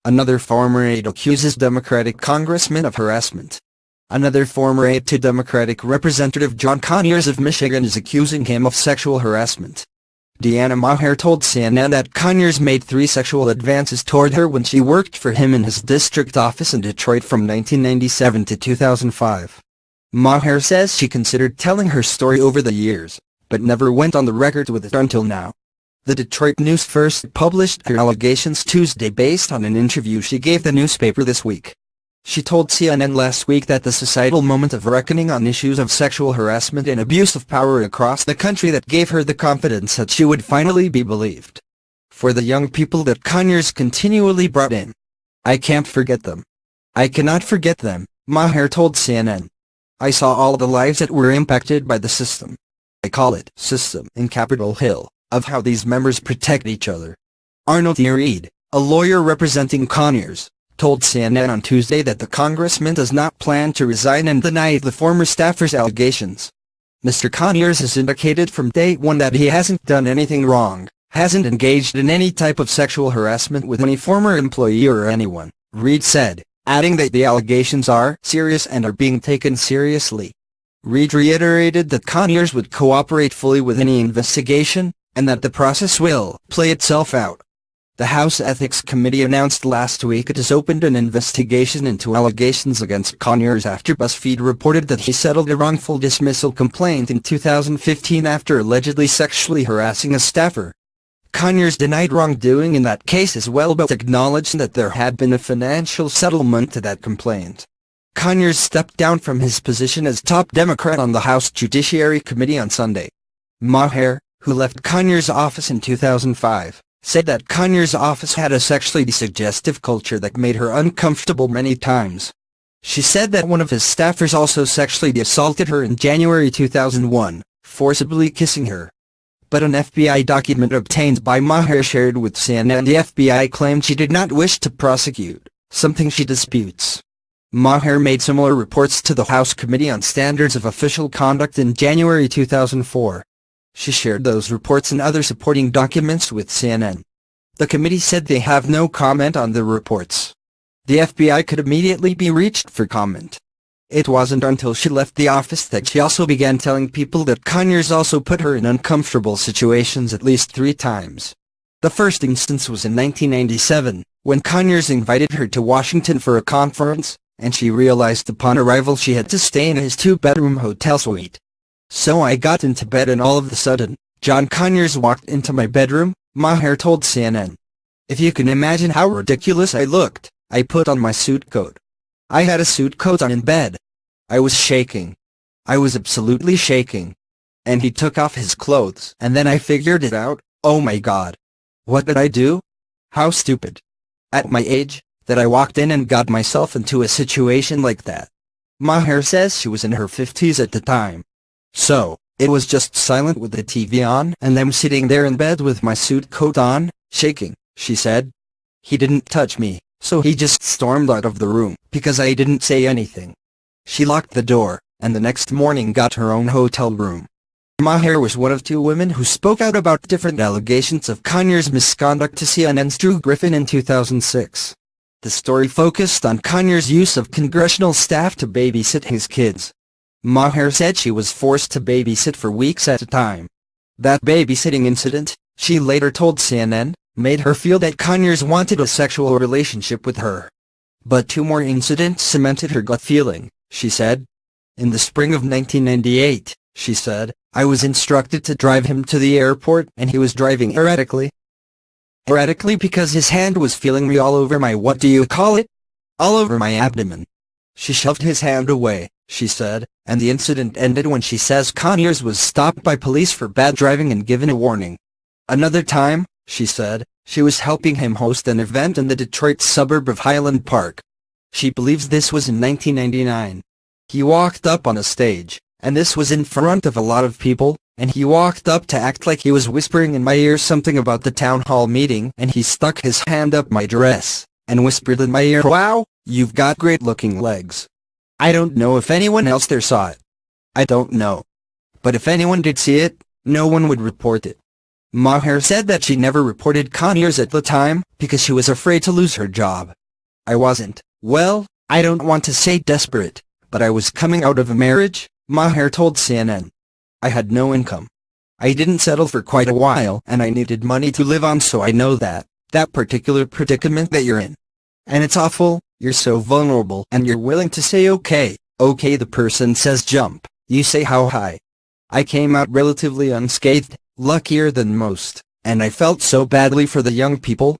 Another former aide accuses Democratic congressman of harassment. Another former aide to Democratic Representative John Conyers of Michigan is accusing him of sexual harassment. Deanna Maher told CNN that Conyers made 3 sexual advances toward her when she worked for him in his district office in Detroit from 1997 to 2005. Maher says she considered telling her story over the years, but never went on the record with it until now. The Detroit News first published her allegations Tuesday based on an interview she gave the newspaper this week. She told CNN last week that the societal moment of reckoning on issues of sexual harassment and abuse of power across the country that gave her the confidence that she would finally be believed. For the young people that Conyers continually brought in. I can't forget them. I cannot forget them, Maher told CNN. I saw all the lives that were impacted by the system. I call it system in Capitol Hill, of how these members protect each other. Arnold E. Reed, a lawyer representing Conyers, told CNN on Tuesday that the congressman does not plan to resign and denied the former staffer's allegations. Mr. Conyers has indicated from day one that he hasn't done anything wrong, hasn't engaged in any type of sexual harassment with any former employee or anyone, Reed said, adding that the allegations are serious and are being taken seriously. Reed reiterated that Conyers would cooperate fully with any investigation, and that the process will play itself out. The House Ethics Committee announced last week it has opened an investigation into allegations against Conyers after BuzzFeed reported that he settled a wrongful dismissal complaint in 2015 after allegedly sexually harassing a staffer. Conyers denied wrongdoing in that case as well but acknowledged that there had been a financial settlement to that complaint. Conyers stepped down from his position as top Democrat on the House Judiciary Committee on Sunday. Maher, who left Conyers' office in 2005, said that Conyers' office had a sexually suggestive culture that made her uncomfortable many times. She said that one of his staffers also sexually assaulted her in January 2001, forcibly kissing her. But an FBI document obtained by Maher shared with CNN the FBI claimed she did not wish to prosecute, something she disputes. Maher made similar reports to the House Committee on Standards of Official Conduct in January 2004. She shared those reports and other supporting documents with CNN. The committee said they have no comment on the reports. The FBI could immediately be reached for comment. It wasn't until she left the office that she also began telling people that Conyers also put her in uncomfortable situations at least 3 times. The first instance was in 1997, when Conyers invited her to Washington for a conference, and she realized upon arrival she had to stay in his 2-bedroom hotel suite. So I got into bed and all of a sudden, John Conyers walked into my bedroom, Maher told CNN. If you can imagine how ridiculous I looked, I put on my suit coat. I had a suit coat on in bed. I was shaking. I was absolutely shaking. And he took off his clothes and then I figured it out, oh my god. What did I do? How stupid. At my age, that I walked in and got myself into a situation like that. Maher says she was in her 50s at the time. So, it was just silent with the TV on and I'm sitting there in bed with my suit coat on, shaking, she said. He didn't touch me, so he just stormed out of the room because I didn't say anything. She locked the door, and the next morning got her own hotel room. Maher was one of 2 women who spoke out about different allegations of Conyers' misconduct to CNN's Drew Griffin in 2006. The story focused on Conyers' use of congressional staff to babysit his kids. Maher said she was forced to babysit for weeks at a time. That babysitting incident, she later told CNN, made her feel that Conyers wanted a sexual relationship with her. But 2 more incidents cemented her gut feeling, she said. In the spring of 1998, she said, I was instructed to drive him to the airport and he was driving erratically. Erratically because his hand was feeling me all over my what do you call it? All over my abdomen. She shoved his hand away, she said, and the incident ended when she says Conyers was stopped by police for bad driving and given a warning. Another time, she said, she was helping him host an event in the Detroit suburb of Highland Park. She believes this was in 1999. He walked up on a stage, and this was in front of a lot of people, and he walked up to act like he was whispering in my ear something about the town hall meeting and he stuck his hand up my dress, and whispered in my ear, "Wow, you've got great looking legs." I don't know if anyone else there saw it. I don't know. But if anyone did see it, no one would report it. Maher said that she never reported Conyers at the time because she was afraid to lose her job. I wasn't, well, I don't want to say desperate, but I was coming out of a marriage, Maher told CNN. I had no income. I didn't settle for quite a while and I needed money to live on, so I know that particular predicament that you're in. And it's awful, you're so vulnerable and you're willing to say okay, the person says jump, you say how high. I came out relatively unscathed, luckier than most, and I felt so badly for the young people